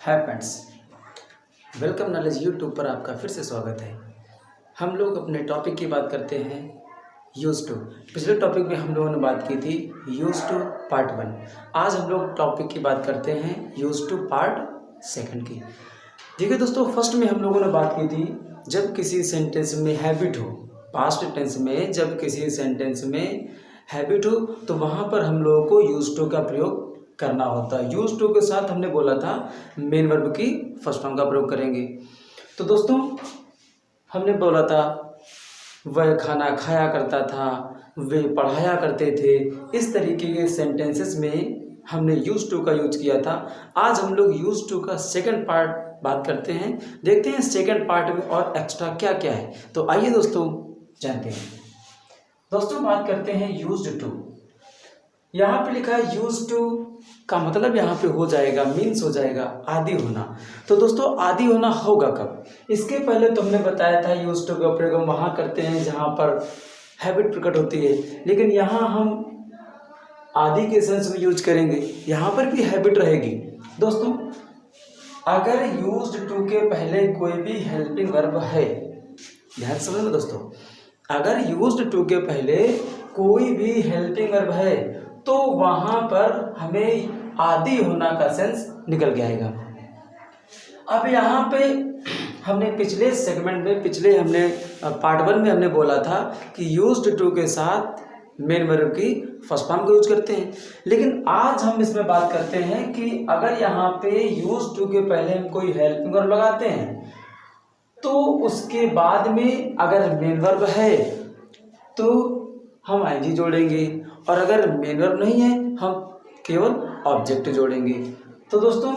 Hi friends, welcome knowledge YouTube पर आपका फिर से स्वागत है। हम लोग अपने टॉपिक की बात करते हैं यूज टू। पिछले टॉपिक में हम लोगों ने बात की थी यूज टू पार्ट 1। आज हम लोग टॉपिक की बात करते हैं यूज टू पार्ट 2 की। देखिए दोस्तों, फर्स्ट में हम लोगों ने बात की थी जब किसी सेंटेंस में हैबिट हो, पास्ट टेंस में जब किसी सेंटेंस में हैबिट हो तो वहाँ पर हम लोगों को यूज टू का प्रयोग करना होता है। यूज टू के साथ हमने बोला था मेन वर्ब की फर्स्ट फॉर्म का प्रयोग करेंगे। तो दोस्तों, हमने बोला था वह खाना खाया करता था, वे पढ़ाया करते थे। इस तरीके के सेंटेंसेस में हमने यूज टू का यूज किया था। आज हम लोग यूज टू का सेकंड पार्ट बात करते हैं। देखते हैं सेकंड पार्ट में और एक्स्ट्रा क्या क्या है। तो आइए दोस्तों जानते हैं। दोस्तों, बात करते हैं यूज्ड टू। यहाँ पे लिखा है यूज टू का मतलब यहाँ पे हो जाएगा, मीन्स हो जाएगा आदि होना। तो दोस्तों, आदि होना होगा कब? इसके पहले तो हमने बताया था यूज टू का प्रयोग हम वहाँ करते हैं जहाँ पर हैबिट प्रकट होती है, लेकिन यहाँ हम आदि के सेंस में यूज करेंगे। यहाँ पर भी हैबिट रहेगी। दोस्तों, अगर यूज्ड टू के पहले कोई भी हेल्पिंग वर्ब है, ध्यान से समझना दोस्तों, अगर यूज्ड टू के पहले कोई भी हेल्पिंग वर्ब है तो वहां पर हमें आदि होना का सेंस निकल के आएगा। अब यहाँ पे हमने पिछले सेगमेंट में हमने पार्ट 1 में हमने बोला था कि यूज्ड टू के साथ मेन वर्ब की फर्स्ट फॉर्म को यूज करते हैं, लेकिन आज हम इसमें बात करते हैं कि अगर यहाँ पे यूज्ड टू के पहले हम कोई हेल्पिंग वर्ब लगाते हैं तो उसके बाद में अगर मेन वर्ब है तो हम आईएनजी जोड़ेंगे, और अगर मेन वर्ब नहीं है हम केवल ऑब्जेक्ट जोड़ेंगे। तो दोस्तों,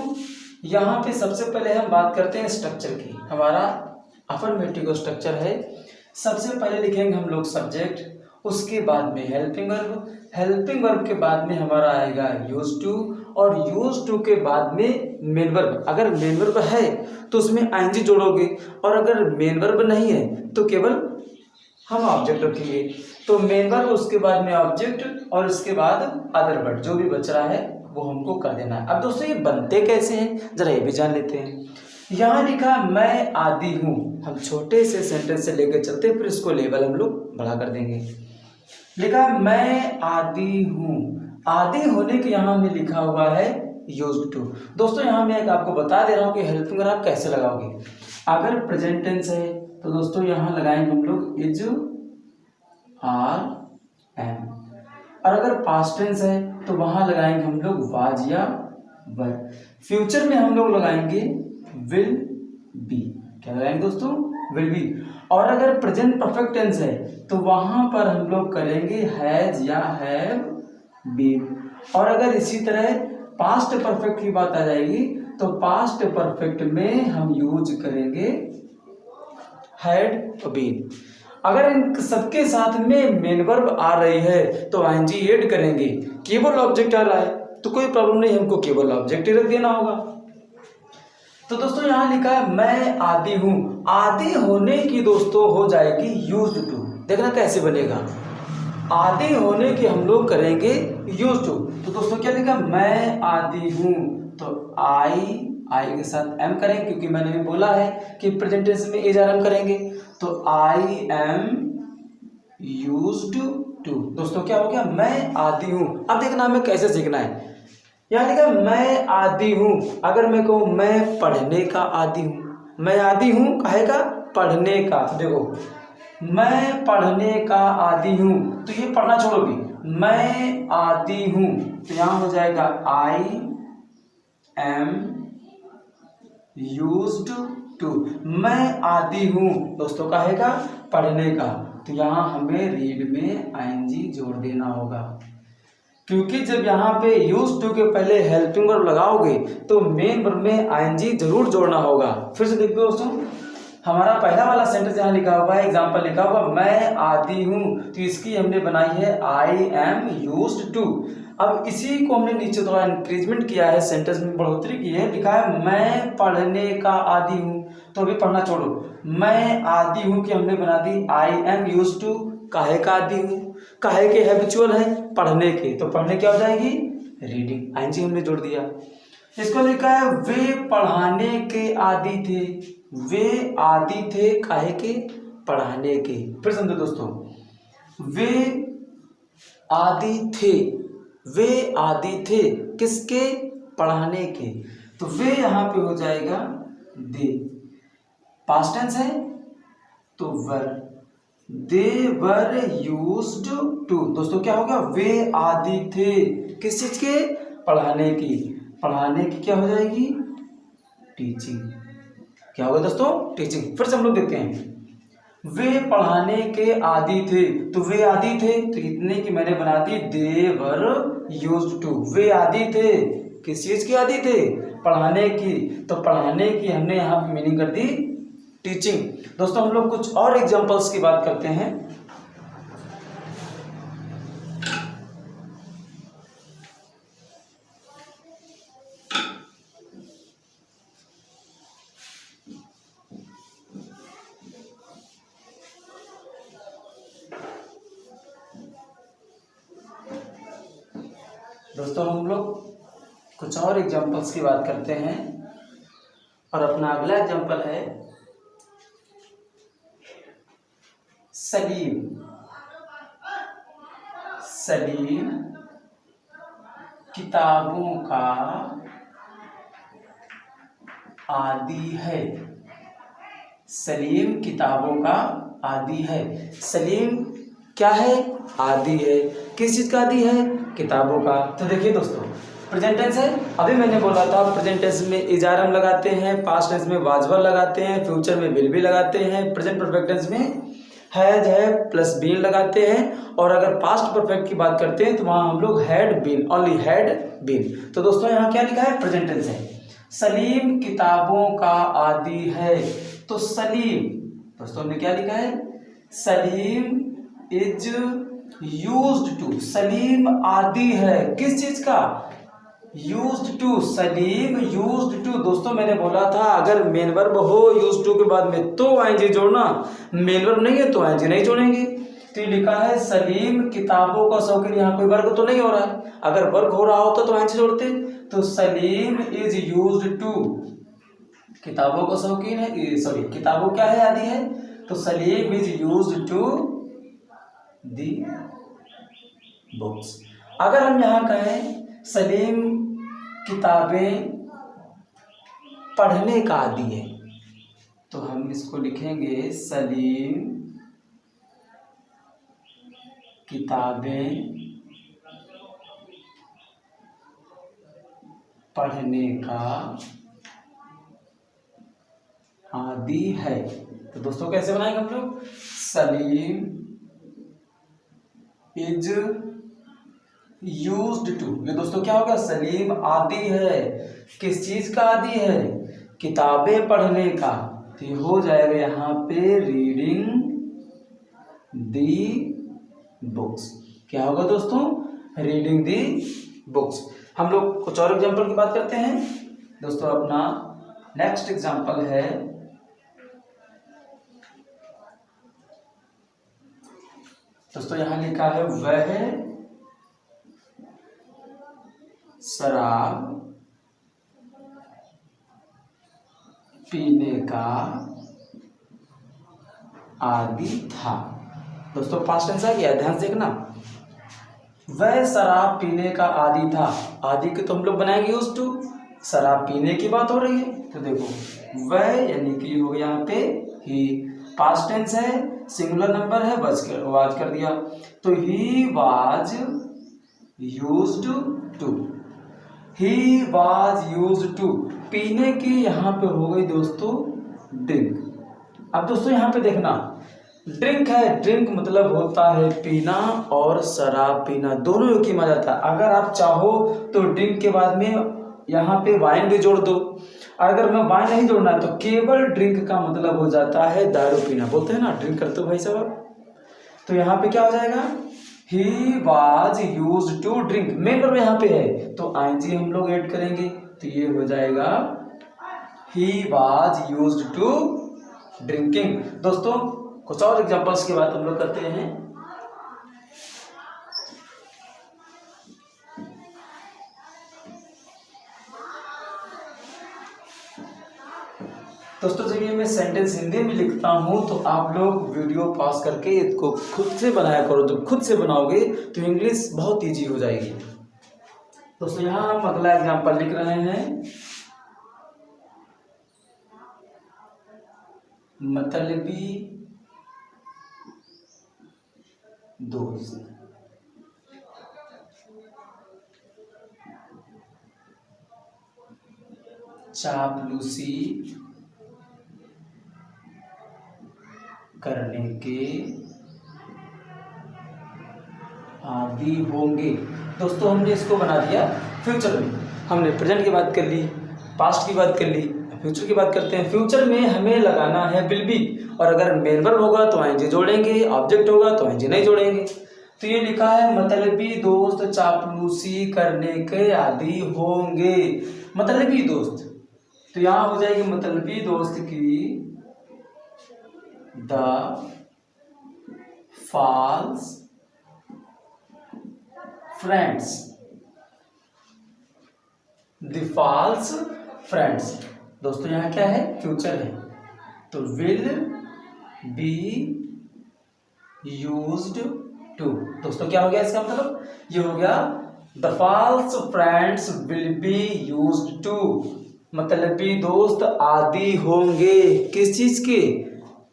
यहाँ पे सबसे पहले हम बात करते हैं स्ट्रक्चर की। हमारा अफर्मेटिव स्ट्रक्चर है। सबसे पहले लिखेंगे हम लोग सब्जेक्ट, उसके बाद में हेल्पिंग वर्ब, हेल्पिंग वर्ब के बाद में हमारा आएगा यूज टू, और यूज टू के बाद में मेन वर्ब। अगर मेन वर्ब है तो उसमें आईएनजी जोड़ोगे, और अगर मेन वर्ब नहीं है तो केवल हम ऑब्जेक्ट रखेंगे। तो मेन वर्ब, उसके बाद में ऑब्जेक्ट, और उसके बाद अदर वर्ड जो भी बच रहा है वो हमको कर देना है। अब दोस्तों, ये बनते कैसे हैं जरा ये भी जान लेते हैं। यहाँ लिखा मैं आदि हूँ। हम छोटे से सेंटेंस से लेकर चलते, फिर इसको लेवल हम लोग बड़ा कर देंगे। लिखा मैं आदि हूँ। आदि होने के यहाँ में लिखा हुआ है यूज्ड टू। दोस्तों, यहाँ मैं एक आपको बता दे रहा हूँ कि हेल्पिंग वर्ब आप कैसे लगाओगे। अगर प्रेजेंट टेंस है तो दोस्तों यहाँ लगाएंगे हम लोग इज आर एम, और अगर पास्ट टेंस है तो वहां लगाएंगे हम लोग वाज या वर। फ्यूचर में हम लोग लगाएंगे विल बी। क्या लगाएंगे दोस्तों? Will be. और अगर प्रेजेंट परफेक्ट टेंस है तो वहां पर हम लोग करेंगे हैज या हैव बीन। और अगर इसी तरह पास्ट परफेक्ट की बात आ जाएगी तो पास्ट परफेक्ट में हम यूज करेंगे हैड बीन। अगर इन सबके साथ में मेन वर्ब आ रही है तो आईएनजी ऐड करेंगे। केवल ऑब्जेक्ट आ रहा है तो कोई प्रॉब्लम नहीं, हमको केवल ऑब्जेक्ट ही रख देना होगा। तो दोस्तों, यहाँ लिखा है मैं आदि हूं। आदि होने की दोस्तों हो जाएगी यूज्ड टू। देखना कैसे बनेगा। आदि होने की हम लोग करेंगे यूज्ड टू। तो दोस्तों क्या लिखा? मैं आदि हूं। तो आई के साथ एम करेंगे, क्योंकि मैंने भी बोला है कि प्रेजेंट टेंस में एज आर एम करेंगे। तो आई एम यूज्ड टू। दोस्तों क्या हो गया? मैं आदि हूं। अब देखना हमें कैसे सीखना है। यहाँ लिखा मैं आदि हूं। अगर मैं कहूं मैं पढ़ने का आदि हूं, मैं आदि हूं काहे का? पढ़ने का। तो देखो मैं पढ़ने का आदि हूं, तो ये पढ़ना छोड़ोगी। मैं आदि हूं तो यहां हो जाएगा आई एम यूज्ड टू। मैं आदि हूं दोस्तों काहे का? पढ़ने का। तो यहां हमें रीड में आईएनजी जोड़ देना होगा, क्योंकि जब यहाँ पे यूज टू के पहले हेल्पिंग वर्ब लगाओगे तो मेन वर्ब में आईएनजी जरूर जोड़ना होगा। फिर से देखो दोस्तों, हमारा पहला वाला सेंटेंस यहाँ लिखा हुआ है, एग्जाम्पल लिखा हुआ मैं आदि हूँ, तो इसकी हमने बनाई है आई एम यूज्ड टू। अब इसी को हमने नीचे थोड़ा इंक्रीजमेंट किया है, सेंटेंस में बढ़ोतरी की है। लिखा है मैं पढ़ने का आदि हूँ, तो अभी पढ़ना छोड़ो। मैं आदि हूँ की हमने बना दी आई एम यूज्ड टू। काहे का आदि हूँ? काहे के हैबिचुअल है? पढ़ने के। तो पढ़ने क्या हो जाएगी? रीडिंग। आईएनजी हमने जोड़ दिया। इसको लिखा है वे पढ़ाने के आदी थे। वे आदी थे काहे के? पढ़ाने के। फिर समझो दोस्तों, वे आदी थे। वे आदी थे किसके? पढ़ाने के। तो वे यहां पे हो जाएगा दे। पास्ट टेंस है तो वर। दे वर यूज्ड टू। दोस्तों क्या होगा? वे आदि थे किस चीज के? पढ़ाने की। पढ़ाने की क्या हो जाएगी? टीचिंग। क्या होगा दोस्तों? टीचिंग। फिर से हम लोग देखते हैं, वे पढ़ाने के आदि थे। तो वे आदि थे तो इतने की मैंने बना दी दे वर यूज्ड टू। वे आदि थे किस चीज के? आदि थे? पढ़ाने की। तो पढ़ाने की हमने यहाँ पे मीनिंग कर दी टीचिंग। दोस्तों हम लोग कुछ और एग्जांपल्स की बात करते हैं। दोस्तों हम लोग कुछ और एग्जांपल्स की बात करते हैं और अपना अगला एग्जांपल है सलीम। सलीम किताबों का आदी है। सलीम किताबों का आदी है। सलीम क्या है? आदी है। किस चीज का आदी है? किताबों का। तो देखिए दोस्तों, प्रेजेंट टेंस है। अभी मैंने बोला था प्रेजेंट टेंस में इजार हम लगाते हैं, पास्ट टेंस में वाजवर लगाते हैं, फ्यूचर में विल भी लगाते हैं, प्रेजेंट परफेक्ट टेंस में हैज है प्लस बीन लगाते हैं, और अगर पास्ट परफेक्ट की बात करते हैं तो वहां हम लोग had been, only had been. तो दोस्तों यहाँ क्या लिखा है? प्रेजेंट टेंस है। सलीम किताबों का आदी है। तो सलीम दोस्तों ने क्या लिखा है? Salim is used to. Salim आदी है किस चीज का? Used to. Salim used to. दोस्तों मैंने बोला था अगर मेन वर्ब हो यूज्ड टू के बाद में तो आईएनजी जोड़ना, मेन वर्ब नहीं है तो आईएनजी नहीं जोड़ेंगे। तो ये लिखा है सलीम किताबों का शौकीन। यहाँ कोई वर्ग तो नहीं हो रहा है, अगर वर्ग हो रहा होता तो आईएनजी जोड़ते। तो सलीम इज यूज्ड टू, किताबों का शौकीन है, सॉरी किताबों क्या है? आदि है। तो Salim is used to the books. अगर हम यहाँ कहें सलीम किताबें पढ़ने का आदी है तो हम इसको लिखेंगे सलीम किताबें पढ़ने का आदी है। तो दोस्तों कैसे बनाएंगे हम लोग? Salim is used to. ये दोस्तों क्या होगा? सलीम आदी है किस चीज का? आदी है किताबें पढ़ने का। तो ये हो जाएगा यहाँ पे रीडिंग दी बुक्स। क्या होगा दोस्तों? रीडिंग दी बुक्स। हम लोग कुछ और एग्जाम्पल की बात करते हैं। दोस्तों अपना नेक्स्ट एग्जाम्पल है दोस्तों यहाँ लिखा है वह शराब पीने का आदी था। दोस्तों पास्ट टेंस आ गया, ध्यान से देखना। वह शराब पीने का आदी था। आदि के तो हम लोग बनाएंगे यूज्ड टू, शराब पीने की बात हो रही है तो देखो वह यानी कि हो गया यहाँ पे ही। पास्ट टेंस है, सिंगुलर नंबर है, वाज कर दिया। तो he was used to. He was used to. पीने की यहाँ पे हो गई दोस्तों ड्रिंक। अब दोस्तों यहाँ पे देखना, ड्रिंक है, ड्रिंक मतलब होता है पीना, और शराब पीना दोनों एक ही में जाता है। अगर आप चाहो तो ड्रिंक के बाद में यहाँ पे वाइन भी जोड़ दो। अगर मैं वाइन नहीं जोड़ना है तो केवल ड्रिंक का मतलब हो जाता है दारू पीना। बोलते हैं ना ड्रिंक करते हो भाई साहब। तो यहाँ पे क्या हो जाएगा? He was used to drink. Main verb यहाँ पे है तो आईएनजी हम लोग ऐड करेंगे तो ये हो जाएगा he was used to drinking. दोस्तों कुछ और एग्जांपल्स की बात हम लोग करते हैं। दोस्तों जब ये मैं सेंटेंस हिंदी में लिखता हूँ तो आप लोग वीडियो पॉज करके इसको खुद से बनाया करो। जब खुद से बनाओगे तो इंग्लिश बहुत ईजी हो जाएगी। दोस्तों यहाँ हम अगला एग्जाम्पल लिख रहे हैं, मतलबी दोस्त। चापलूसी करने के आदी होंगे। दोस्तों हमने इसको बना दिया फ्यूचर में। हमने प्रेजेंट की बात कर ली, पास्ट की बात कर ली, फ्यूचर की बात करते हैं। फ्यूचर में हमें लगाना है विल बी, और अगर मेन वर्ब होगा तो आईएनजी जोड़ेंगे, ऑब्जेक्ट होगा तो आईएनजी नहीं जोड़ेंगे। तो ये लिखा है मतलबी दोस्त चापलूसी करने के आदी होंगे। मतलबी दोस्त, तो यहां हो जाएगी मतलबी दोस्त की the false friends. The false friends. दोस्तों यहाँ क्या है, फ्यूचर है, तो विल बी यूज्ड टू। दोस्तों क्या हो गया इसका मतलब, ये हो गया the false friends will be used to. मतलबी दोस्त आदि होंगे किस चीज के,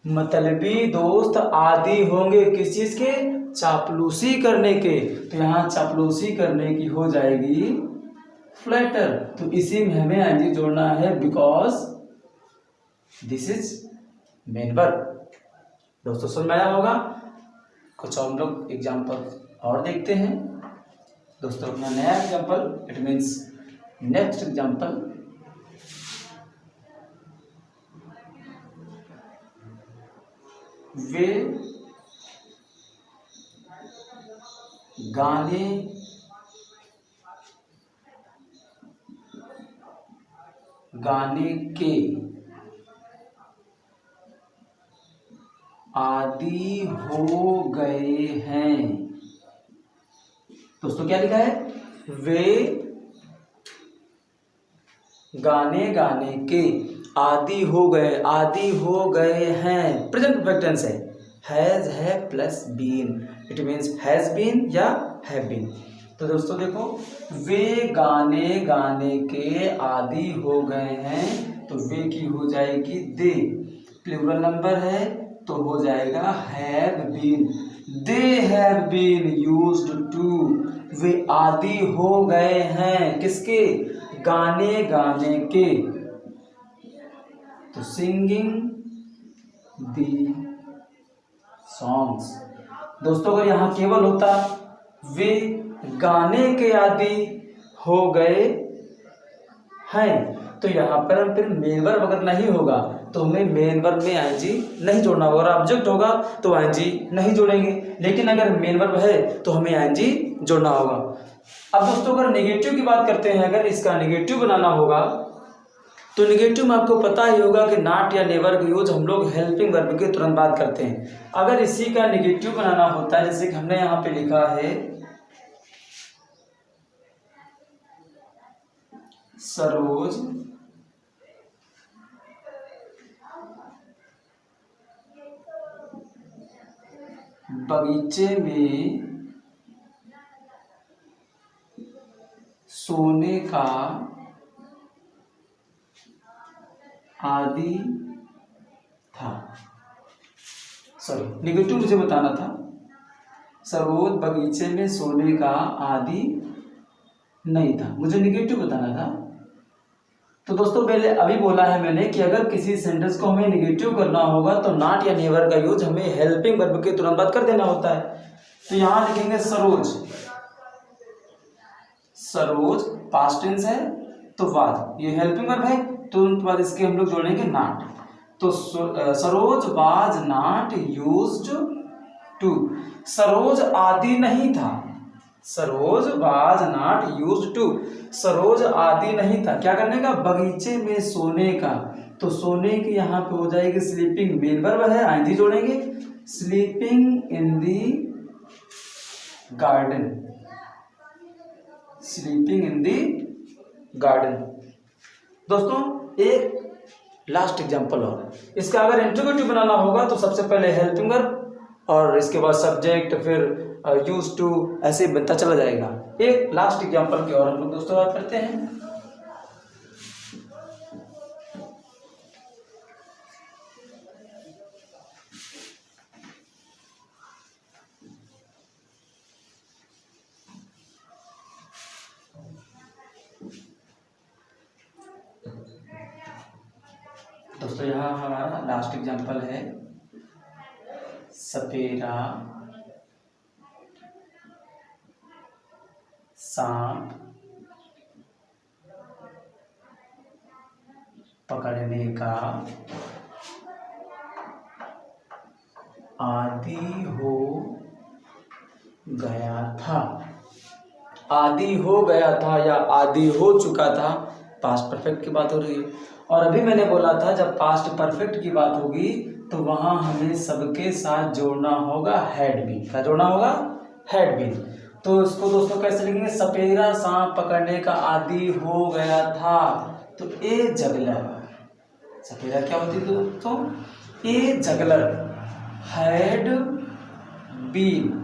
मतलबी दोस्त आदि होंगे किस चीज के, चापलूसी करने के। तो यहाँ चापलूसी करने की हो जाएगी फ्लैटर, तो इसी में हमें आईएनजी जोड़ना है because this is main verb. दोस्तों समझ में आया होगा। कुछ और हम लोग एग्जाम्पल और देखते हैं। दोस्तों अपना नया example, it means next example, वे गाने के आदी हो गए हैं। दोस्तों क्या लिखा है, वे गाने के आदी हो गए, आदी हो गए हैं। प्रेजेंट परफेक्ट टेंस है, हैज है plus been, it means has been या हैव बीन। तो दोस्तों देखो, वे गाने के आदी हो गए हैं, तो वे की हो जाएगी दे। प्लूरल नंबर है तो हो जाएगा have been. They have been used to. वे आदी हो गए हैं किसके, गाने के। तो सिंगिंग दी सॉन्ग्स। दोस्तों अगर यहां केवल होता वे गाने के आदी हो गए हैं, तो यहाँ पर हम फिर मेन वर्ब अगर नहीं होगा तो हमें मेन वर्ब में आईएनजी नहीं जोड़ना होगा, और ऑब्जेक्ट होगा तो आईएनजी नहीं जोड़ेंगे। लेकिन अगर मेन वर्ब है तो हमें आईएनजी जोड़ना होगा। अब दोस्तों अगर नेगेटिव की बात करते हैं, अगर इसका नेगेटिव बनाना होगा तो नेगेटिव में आपको पता ही होगा कि नॉट या नेवर का यूज हम लोग हेल्पिंग वर्ब के तुरंत बाद करते हैं। अगर इसी का नेगेटिव बनाना होता है, जैसे कि हमने यहाँ पे लिखा है सरोज बगीचे में सोने का आदि था। सॉरी, नेगेटिव मुझे बताना था। सरोज बगीचे में सोने का आदि नहीं था, मुझे नेगेटिव बताना था। तो दोस्तों पहले अभी बोला है मैंने कि अगर किसी सेंटेंस को हमें नेगेटिव करना होगा तो नॉट या नेवर का यूज हमें हेल्पिंग वर्ब के तुरंत बाद कर देना होता है। तो यहां लिखेंगे सरोज, सरोज पास्ट टेंस है तो वाज, ये हेल्पिंग वर्ब है, तुरंत बाद इसके हम लोग जोड़ेंगे नॉट। तो Saroj was not used to. Saroj आदि नहीं था, Saroj was not used to. Saroj आदि नहीं था क्या करने का, बगीचे में सोने का। तो सोने की यहाँ पे हो जाएगी स्लीपिंग, मेन वर्ब है, आईएनजी जोड़ेंगे। Sleeping in the garden, sleeping in the garden. दोस्तों एक लास्ट एग्जाम्पल। और इसका अगर इंट्रोगेटिव बनाना होगा तो सबसे पहले हेल्पिंग वर्ब और इसके बाद सब्जेक्ट, फिर यूज टू, ऐसे बनता चला जाएगा। एक लास्ट एग्जाम्पल की और हम लोग दोस्तों बात करते हैं। दोस्तों यहाँ हमारा लास्ट एग्जाम्पल है सपेरा सांप पकड़ने का आदी हो गया था। आदी हो गया था या आदी हो चुका था, पास्ट परफेक्ट की बात हो रही है। और अभी मैंने बोला था जब पास्ट परफेक्ट की बात होगी तो वहां हमें सबके साथ जोड़ना होगा हैड बीन। क्या जोड़ना होगा? Had been. तो इसको दोस्तों कैसे लिखेंगे? सपेरा सांप पकड़ने का आदी हो गया था, तो ए जगलर, सपेरा क्या होती है दोस्तों? A juggler had been,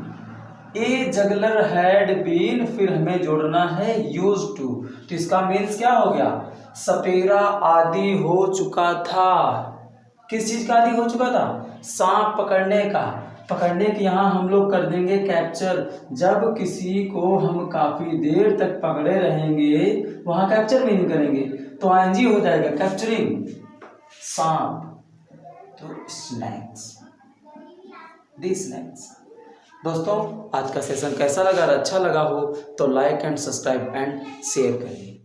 a juggler had been, फिर हमें जोड़ना है यूज टू। तो इसका मीन्स क्या हो गया? सपेरा आदी हो चुका था। किस चीज का आदी हो चुका था? सांप पकड़ने का। पकड़ने के यहाँ हम लोग कर देंगे कैप्चर। जब किसी को हम काफी देर तक पकड़े रहेंगे वहां कैप्चर मीनिंग करेंगे, तो आईएनजी हो जाएगा कैप्चरिंग सांप। तो स्नैक्स, दी स्नैक्स। दोस्तों आज का सेशन कैसा लगा? अच्छा लगा हो तो like and subscribe and share करिए।